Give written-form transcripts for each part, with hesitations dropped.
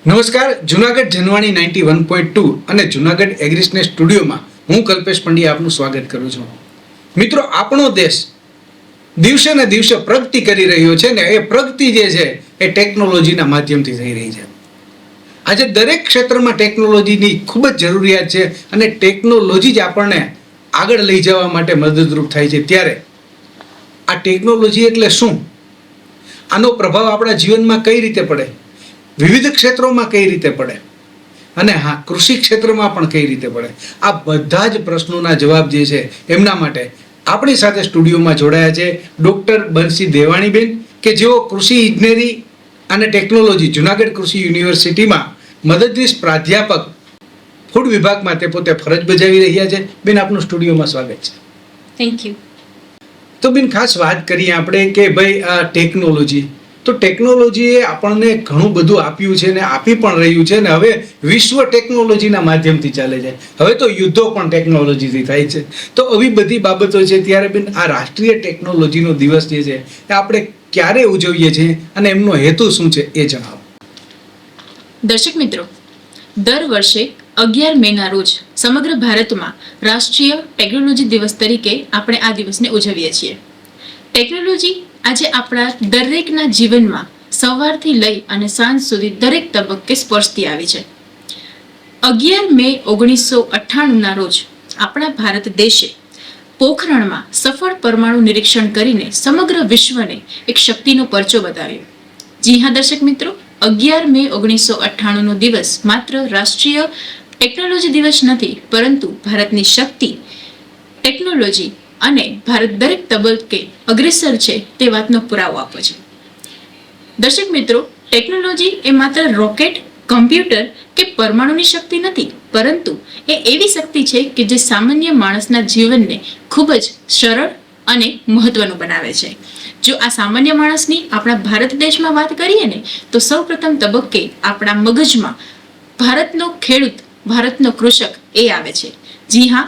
નમસ્કાર, જુનાગઢ જનવાણી 91.2 અને જુનાગઢ એગ્રીસ્નેસ સ્ટુડિયોમાં હું કલ્પેશ પંડ્યા આપનું સ્વાગત કરું છું. મિત્રો, આપણો દેશ દિવસે ને દિવસે પ્રગતિ કરી રહ્યો છે ને એ પ્રગતિ જે છે એ ટેકનોલોજીના માધ્યમથી થઈ રહી છે. આજે દરેક ક્ષેત્રમાં ટેકનોલોજીની ખૂબ જ જરૂરિયાત છે અને ટેકનોલોજી જ આપણને આગળ લઈ જવા માટે મદદરૂપ થાય છે. ત્યારે આ ટેકનોલોજી એટલે શું? આનો પ્રભાવ આપણા જીવનમાં કઈ રીતે પડે? વિવિધ ક્ષેત્રોમાં કઈ રીતે પડે? અને હા, કૃષિ ક્ષેત્રમાં પણ કઈ રીતે પડે? આ બધા જ પ્રશ્નોના જવાબ જે છે એમના માટે આપણી સાથે સ્ટુડિયોમાં જોડાયા છે ડૉક્ટર બંસી દેવાણીબેન, કે જેઓ કૃષિ ઇજનેરી અને ટેકનોલોજી જુનાગઢ કૃષિ યુનિવર્સિટીમાં મદદનીશ પ્રાધ્યાપક ફૂડ વિભાગમાં તે પોતે ફરજ બજાવી રહ્યા છે. બેન, આપનું સ્ટુડિયોમાં સ્વાગત છે. Thank you. તો બેન, ખાસ વાત કરીએ આપણે કે ભાઈ આ ટેકનોલોજી, તો ટેકનોલોજીએ આપણને ઘણું બધું આપ્યું છે ને આપી પણ રહ્યું છે ને હવે વિશ્વ ટેકનોલોજીના માધ્યમથી ચાલે છે. હવે તો યુદ્ધો પણ ટેકનોલોજીથી થાય છે. તો આવી બધી બાબતો છે. ત્યારે બેન, આ રાષ્ટ્રીય ટેકનોલોજીનો દિવસ જે છે એ આપણે ક્યારે ઉજવીએ છીએ અને એમનો હેતુ શું છે એ જણાવો. દર્શક મિત્રો, દર વર્ષે 11 મેના રોજ સમગ્ર ભારતમાં રાષ્ટ્રીય ટેકનોલોજી દિવસ તરીકે આપણે આ દિવસને ઉજવીએ છીએ. ટેકનોલોજી આજે આપણા દરેકના જીવનમાં સવારથી લઈ અને સાંજ સુધી દરેક તબક્કે સ્પર્શતી આવી છે. 11 મે 1998ના રોજ આપણા ભારત દેશે પોખરણમાં સફળ પરમાણુ નિરીક્ષણ કરીને સમગ્ર વિશ્વને એક શક્તિનો પરચો બતાવ્યો. જી હા દર્શક મિત્રો, 11 મે 1998નો દિવસ માત્ર રાષ્ટ્રીય ટેકનોલોજી દિવસ નથી, પરંતુ ભારતની શક્તિ, ટેકનોલોજી અને ભારત દરેક તબક્કે અગ્રેસર છે તે વાતનો પુરાવો આપે છે. દર્શક મિત્રો, ટેકનોલોજી એ માત્ર રોકેટ, કમ્પ્યુટર કે પરમાણુની શક્તિ નથી, પરંતુ એ એવી શક્તિ છે કે જે સામાન્ય માણસના જીવનને ખૂબ જ સરળ અને મહત્વનું બનાવે છે. જો આ સામાન્ય માણસની આપણા ભારત દેશમાં વાત કરીએ ને, તો સૌપ્રથમ તબક્કે આપણા મગજમાં ભારતનો ખેડૂત, ભારતનો કૃષક એ આવે છે. જી હા,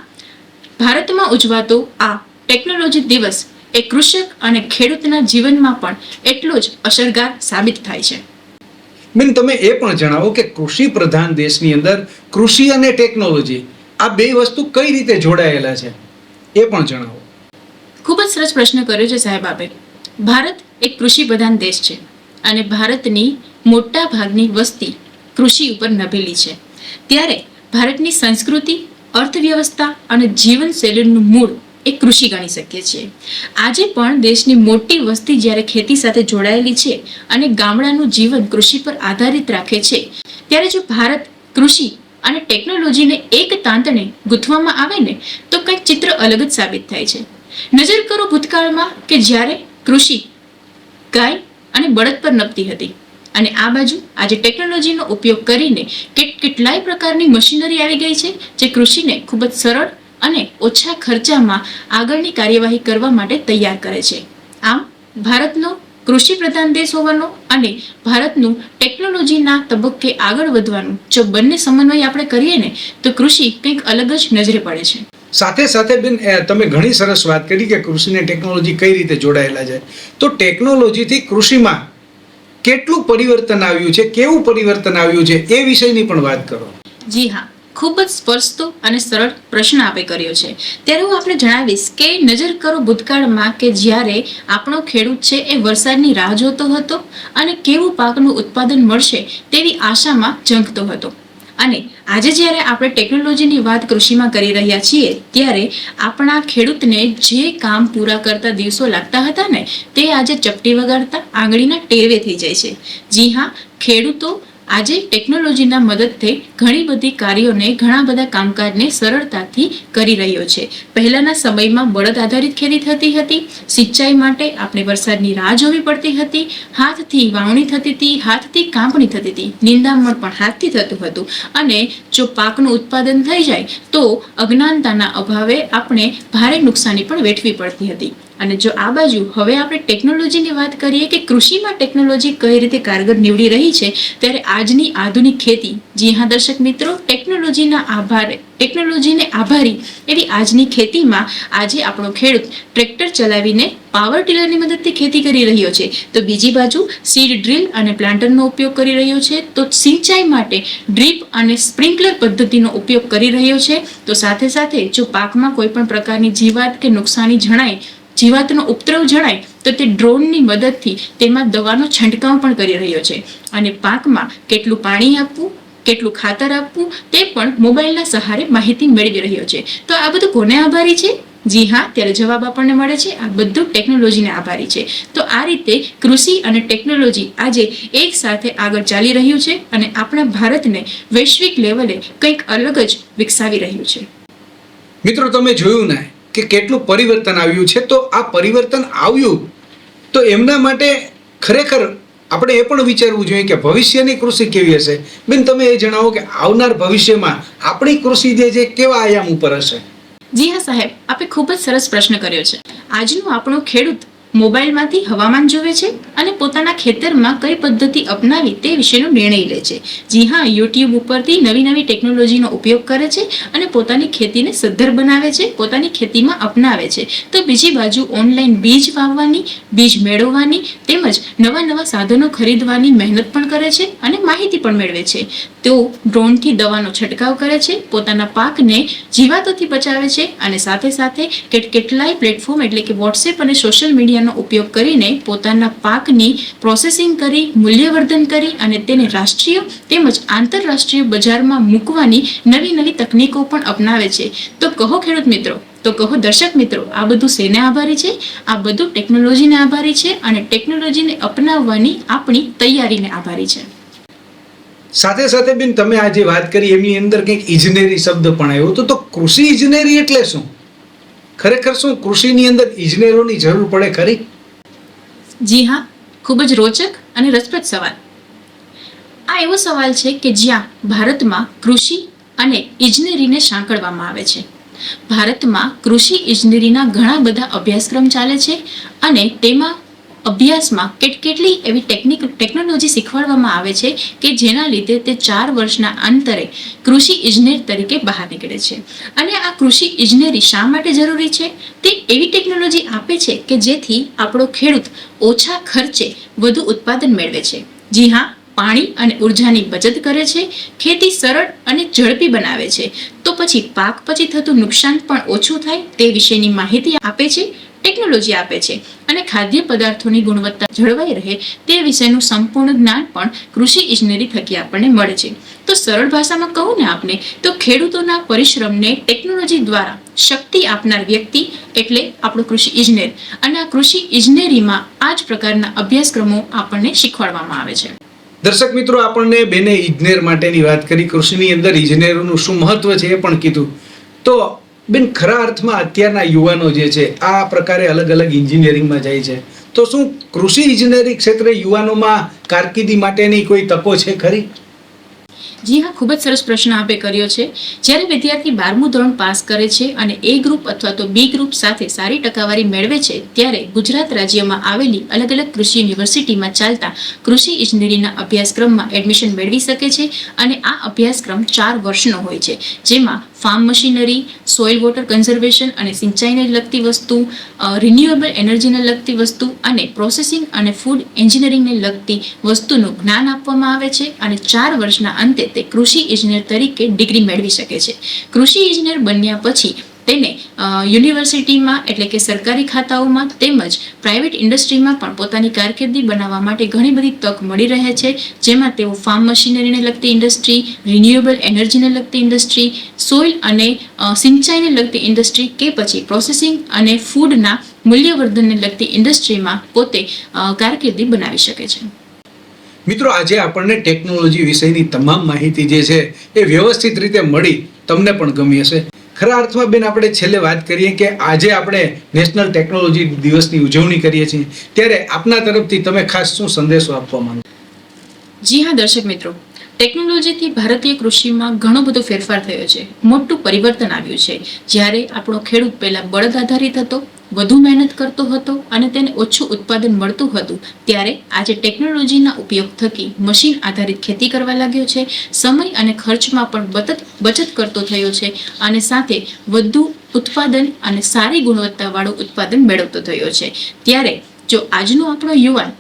ભારતમાં ઉજવાતો આ ટેકનોલોજી દિવસ એ કૃષક અને ખેડૂતના જીવનમાં પણ એટલો જ અસરકાર સાબિત થાય છે. બેન, તમે એ પણ જણાવો કે કૃષિ પ્રધાન દેશની અંદર કૃષિ અને ટેકનોલોજી આ બે વસ્તુ કઈ રીતે જોડાયેલા છે એ પણ જણાવો. ખૂબ જ સરસ પ્રશ્ન કર્યો છે સાહેબ આપે. ભારત એક કૃષિ પ્રધાન દેશ છે અને ભારતની મોટા ભાગની વસ્તી કૃષિ ઉપર નભેલી છે. ત્યારે ભારતની સંસ્કૃતિ, અર્થવ્યવસ્થા અને જીવનશૈલીનું મૂળ એ કૃષિ ગણી શકીએ છીએ. આજે પણ દેશની મોટી વસ્તી જ્યારે ખેતી સાથે જોડાયેલી છે અને ગામડાનું જીવન કૃષિ પર આધારિત રાખે છે, ત્યારે જો ભારત કૃષિ અને ટેકનોલોજીને એક તાંતણે ગૂંથવામાં આવે ને, તો કંઈક ચિત્ર અલગ જ સાબિત થાય છે. નજર કરો ભૂતકાળમાં કે જ્યારે કૃષિ ગાય અને બળદ પર નપતી હતી, અને આ બાજુ આજે ટેકનોલોજીનો ઉપયોગ કરીને કેટલાય પ્રકારની મશીનરી આવી ગઈ છે જે કૃષિને ખૂબ જ સરળ અને ઓછા ખર્ચામાં આગળની કાર્યવાહી કરવા માટે તૈયાર કરે છે. આમ ભારતનો કૃષિ પ્રધાન દેશ હોવાનો અને ભારતનું ટેકનોલોજીના તબક્કે આગળ વધવાનું જો બંને સમન્વય આપણે કરીએ ને, તો કૃષિ કંઈક અલગ જ નજરે પડે છે. સાથે સાથે બેન, તમે ઘણી સરસ વાત કરી કે કૃષિ અને ટેકનોલોજી કઈ રીતે જોડાયેલા છે. તો ટેકનોલોજીથી કૃષિમાં કેટલું પરિવર્તન આવ્યું છે, કેવું પરિવર્તન આવ્યું છે એ વિષયની પણ વાત કરો. જી હા, ખૂબ જ સ્પર્શતો અને સરળ પ્રશ્ન આપે કર્યો છે. ત્યારે હું આપણે જણાવીશ કે નજર કરો ભૂતકાળમાં કે જ્યારે આપણો ખેડૂત છે એ વરસાદની રાહ જોતો હતો અને કેવું પાકનું ઉત્પાદન મળશે તેવી આશામાં ઝંખતો હતો. અને આજે જ્યારે આપણે ટેકનોલોજીની વાત કૃષિમાં કરી રહ્યા છીએ, ત્યારે આપણા ખેડૂતને જે કામ પૂરા કરતા દિવસો લાગતા હતા ને, તે આજે ચપટી વગાડતા આંગળીના ટેરવે થઈ જાય છે. જી હા, ખેડૂતો આજે ટેકનોલોજીના મદદથી ઘણી બધી કાર્યોને, ઘણા બધા કામકાજને સરળતાથી કરી રહ્યો છે. પહેલાના સમયમાં બળદ આધારિત ખેતી થતી હતી. સિંચાઈ માટે આપણે વરસાદની રાહ જોવી પડતી હતી. હાથથી વાવણી થતી હતી, હાથથી કાપણી થતી હતી, નિંદામણ પણ હાથથી થતું હતું. અને જો પાકનું ઉત્પાદન થઈ જાય તો અજ્ઞાનતાના અભાવે આપણે ભારે નુકસાની પણ વેઠવી પડતી હતી. અને જો આ બાજુ હવે આપણે ટેકનોલોજીની વાત કરીએ કે કૃષિમાં ટેકનોલોજી કઈ રીતે કારગર નીવડી રહી છે, ત્યારે આજની આધુનિક ખેતી, જી હા દર્શક મિત્રો, ટેકનોલોજીને આભારી એવી આજની ખેતીમાં આજે આપણો ખેડૂત ટ્રેક્ટર ચલાવીને પાવર ટીલરની મદદથી ખેતી કરી રહ્યો છે, તો બીજી બાજુ સીડ ડ્રીલ અને પ્લાન્ટરનો ઉપયોગ કરી રહ્યો છે, તો સિંચાઈ માટે ડ્રીપ અને સ્પ્રિંકલર પદ્ધતિનો ઉપયોગ કરી રહ્યો છે, તો સાથે સાથે જો પાકમાં કોઈ પણ પ્રકારની જીવાત કે નુકસાની જણાય, જીવાતનો ઉપદ્રવ જણાય, તો તે ડ્રોનની મદદથી તેમાં દવાનો છંટકાવ પણ કરી રહ્યો છે. અને પાકમાં કેટલું પાણી આપવું, કેટલું ખાતર આપવું, તે પણ મોબાઈલના સહારે માહિતી મેળવી રહ્યો છે. તો આ બધું કોને આભારી છે? જી હા, ત્યારે જવાબ આપણને મળે છે, આ બધું ટેકનોલોજીને આભારી છે. તો આ રીતે કૃષિ અને ટેકનોલોજી આજે એક સાથે આગળ ચાલી રહ્યું છે અને આપણા ભારતને વૈશ્વિક લેવલે કંઈક અલગ જ વિકસાવી રહ્યું છે. મિત્રો, તમે જોયું ને કે કેટલું પરિવર્તન આવ્યું છે. તો આ પરિવર્તન આવ્યું તો એમના માટે ખરેખર આપણે એ પણ વિચારવું જોઈએ કે ભવિષ્યની કૃષિ કેવી હશે. બેન, તમે એ જણાવો કે આવનાર ભવિષ્યમાં આપણી કૃષિ જે છે કેવા આયામ ઉપર હશે? જી હા સાહેબ, આપે ખૂબ જ સરસ પ્રશ્ન કર્યો છે. આજનો આપણો ખેડૂત મોબાઈલમાંથી હવામાન જોવે છે અને પોતાના ખેતરમાં કઈ પદ્ધતિ અપનાવી તે વિશેનો નિર્ણય લે છે. જી હા, યુટ્યુબ ઉપરથી નવી નવી ટેકનોલોજીનો ઉપયોગ કરે છે અને પોતાની ખેતીને સદ્ધર બનાવે છે, પોતાની ખેતીમાં અપનાવે છે. તો બીજી બાજુ ઓનલાઈન બીજ વાવવાની, બીજ મેળવવાની તેમજ નવા નવા સાધનો ખરીદવાની મહેનત પણ કરે છે અને માહિતી પણ મેળવે છે. તેઓ ડ્રોનથી દવાનો છંટકાવ કરે છે, પોતાના પાકને જીવાતોથી બચાવે છે અને સાથે સાથે કેટલાય પ્લેટફોર્મ એટલે કે વોટ્સએપ અને સોશિયલ મીડિયાનો ઉપયોગ કરીને પોતાના પાકની પ્રોસેસિંગ કરી, મૂલ્યવર્ધન કરી અને તેને રાષ્ટ્રીય તેમજ આંતરરાષ્ટ્રીય બજારમાં મૂકવાની નવી નવી તકનીકો પણ અપનાવે છે. તો કહો ખેડૂત મિત્રો, તો કહો દર્શક મિત્રો, આ બધું શેને આભારી છે? આ બધું ટેકનોલોજીને આભારી છે અને ટેકનોલોજીને અપનાવવાની આપણી તૈયારીને આભારી છે. સાથે સાથે બેન, તમે આજે વાત કરી એમની અંદર કંઈક ઇજનેરી શબ્દ પણ આવ્યો હતો. તો કૃષિ ઇજનેરી એટલે શું? ખરેખર શું કૃષિની અંદર ઇજનેરોની જરૂર પડે ખરી? જી હા, ખૂબ જ રોચક અને રસપ્રદ સવાલ. આ એવો સવાલ છે કે જ્યાં ભારતમાં કૃષિ અને ઇજનેરીને સાંકળવામાં આવે છે. ભારતમાં કૃષિ ઇજનેરીના ઘણા બધા અભ્યાસક્રમ ચાલે છે અને તેમાં અભ્યાસમાં કેટલી એવી ટેકનોલોજી શીખવાડવામાં આવે છે કે જેના લીધે તે 4 વર્ષના અંતરે કૃષિ ઇજનેર તરીકે બહાર નીકળે છે. અને આ કૃષિ ઇજનેરી શા માટે જરૂરી છે? તે એવી ટેકનોલોજી આપે છે કે જેથી આપણો ખેડૂત ઓછા ખર્ચે વધુ ઉત્પાદન મેળવે છે. જી હા, પાણી અને ઉર્જાની બચત કરે છે, ખેતી સરળ અને ઝડપી બનાવે છે, તો પછી પાક પછી થતું નુકસાન પણ ઓછું થાય તે વિશેની માહિતી આપે છે, ટેકનોલોજી આપે છે અને ખાદ્ય પદાર્થોની ગુણવત્તા જળવાઈ રહે તે વિશેનું સંપૂર્ણ જ્ઞાન પણ કૃષિ ઇજનેરી થકી આપણને મળે છે. તો સરળ ભાષામાં કહું ને આપણે, તો ખેડૂતોના પરિશ્રમને ટેકનોલોજી દ્વારા શક્તિ આપનાર વ્યક્તિ એટલે આપણો કૃષિ ઇજનેર. અને આ કૃષિ ઇજનેરીમાં આ જ પ્રકારના અભ્યાસક્રમો આપણને શીખવાડવામાં આવે છે. દર્શક મિત્રો, આપણને બેને ઇજનેર માટેની વાત કરી, કૃષિની અંદર ઇજનેરોનું શું મહત્વ છે એ પણ કીધું. તો બેન, ખરા અર્થમાં અત્યારના યુવાનો જે છે આ પ્રકારે અલગ અલગ એન્જિનિયરિંગમાં જાય છે, તો શું કૃષિ ઇજનેરી ક્ષેત્રે યુવાનોમાં કારકિર્દી માટેની કોઈ તકો છે ખરી? જી હા, ખૂબ જ સરસ પ્રશ્ન આપે કર્યો છે. જ્યારે વિદ્યાર્થી 12મું ધોરણ પાસ કરે છે અને એ ગ્રુપ અથવા તો બી ગ્રુપ સાથે સારી ટકાવારી મેળવે છે, ત્યારે ગુજરાત રાજ્યમાં આવેલી અલગ અલગ કૃષિ યુનિવર્સિટીમાં ચાલતા કૃષિ ઇજનેરીના અભ્યાસક્રમમાં એડમિશન મેળવી શકે છે. અને આ અભ્યાસક્રમ 4 વર્ષનો હોય છે, જેમાં farm machinery, soil water conservation અને સિંચાઈને લગતી વસ્તુ, રિન્યુએબલ એનર્જીને લગતી વસ્તુ અને પ્રોસેસિંગ અને ફૂડ એન્જિનિયરિંગને લગતી વસ્તુનું જ્ઞાન આપવામાં આવે છે. અને 4 વર્ષના અંતે તે કૃષિ ઇજનેર તરીકે ડિગ્રી મેળવી શકે છે. કૃષિ ઇજનેર બન્યા પછી તેને યુનિવર્સિટીમાં એટલે કે સરકારી ખાતાઓમાં તેમજ પ્રાઇવેટ ઇન્ડસ્ટ્રીમાં પણ પોતાની કારકિર્દી બનાવવા માટે ઘણી બધી તક મળી રહે છે, જેમાં તેઓ ફાર્મ મશીનરીને લગતી ઇન્ડસ્ટ્રી, રિન્યુએબલ એનર્જીને લગતી ઇન્ડસ્ટ્રી, સોઇલ અને સિંચાઈને લગતી ઇન્ડસ્ટ્રી કે પછી પ્રોસેસિંગ અને ફૂડના મૂલ્યવર્ધનને લગતી ઇન્ડસ્ટ્રીમાં પોતે કારકિર્દી બનાવી શકે છે. મિત્રો, આજે આપણને ટેકનોલોજી વિશેની તમામ માહિતી જે છે એ વ્યવસ્થિત રીતે મળી, તમને પણ ગમી હશે. ખરા અર્થમાં બેન, આપણે છેલ્લે વાત કરીએ કે આજે આપણે નેશનલ ટેકનોલોજી દિવસની ઉજવણી કરીએ છીએ, ત્યારે આપના તરફથી તમે ખાસ શું સંદેશો આપવા માંગો? જી હા દર્શક મિત્રો, ટેકનોલોજીથી ભારતીય કૃષિમાં ઘણો બધો ફેરફાર થયો છે, મોટું પરિવર્તન આવ્યું છે. જ્યારે આપણો ખેડૂત પહેલા બળદ આધારિત હતો, વધુ મહેનત કરતો હતો અને તેને ઓછું ઉત્પાદન મળતું હતું, ત્યારે આજે ટેકનોલોજીના ઉપયોગ થકી મશીન આધારિત ખેતી કરવા લાગ્યો છે, સમય અને ખર્ચમાં પણ બચત કરતો થયો છે અને સાથે વધુ ઉત્પાદન અને સારી ગુણવત્તાવાળું ઉત્પાદન મેળવતો થયો છે. ત્યારે જો આજનો આપણો યુવાન,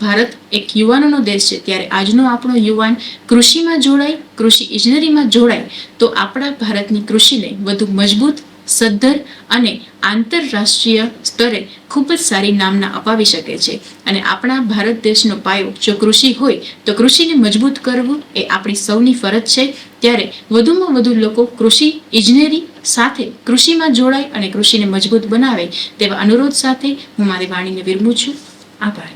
ભારત એક યુવાનોનો દેશ છે, ત્યારે આજનો આપણો યુવાન કૃષિમાં જોડાય, કૃષિ ઇજનેરીમાં જોડાય તો આપણા ભારતની કૃષિને વધુ મજબૂત, સદ્ધર અને આંતરરાષ્ટ્રીય સ્તરે ખૂબ જ સારી નામના અપાવી શકે છે. અને આપણા ભારત દેશનો પાયો જો કૃષિ હોય તો કૃષિને મજબૂત કરવું એ આપણી સૌની ફરજ છે. ત્યારે વધુમાં વધુ લોકો કૃષિ ઇજનેરી સાથે કૃષિમાં જોડાય અને કૃષિને મજબૂત બનાવે તેવા અનુરોધ સાથે હું મારી વાણીને વિરમું છું. આભાર.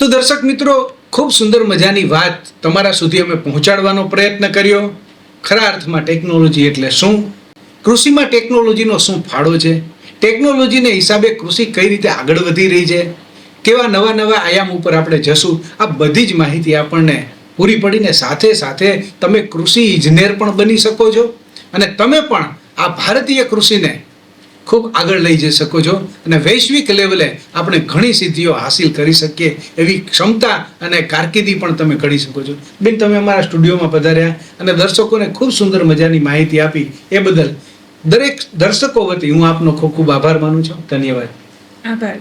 તો દર્શક મિત્રો, ખૂબ સુંદર મજાની વાત તમારા સુધી અમે પહોંચાડવાનો પ્રયત્ન કર્યો. ખરા અર્થમાં ટેકનોલોજી એટલે શું, કૃષિમાં ટેકનોલોજીનો શું ફાળો છે, ટેકનોલોજીને હિસાબે કૃષિ કઈ રીતે આગળ વધી રહી છે, કેવા નવા નવા આયામ ઉપર આપણે જશું, આ બધી જ માહિતી આપણને પૂરી પડીને સાથે સાથે તમે કૃષિ ઇજનેર પણ બની શકો છો અને તમે પણ આ ભારતીય કૃષિને ખૂબ આગળ લઈ જઈ શકો છો અને વૈશ્વિક લેવલે આપણે ઘણી સિદ્ધિઓ હાસિલ કરી શકીએ એવી ક્ષમતા અને કારકિર્દી પણ તમે કરી શકો છો. બેન, તમે અમારા સ્ટુડિયોમાં પધાર્યા અને દર્શકોને ખૂબ સુંદર મજાની માહિતી આપી એ બદલ દરેક દર્શકો વતી હું આપનો ખૂબ ખૂબ આભાર માનું છું. ધન્યવાદ. આભાર.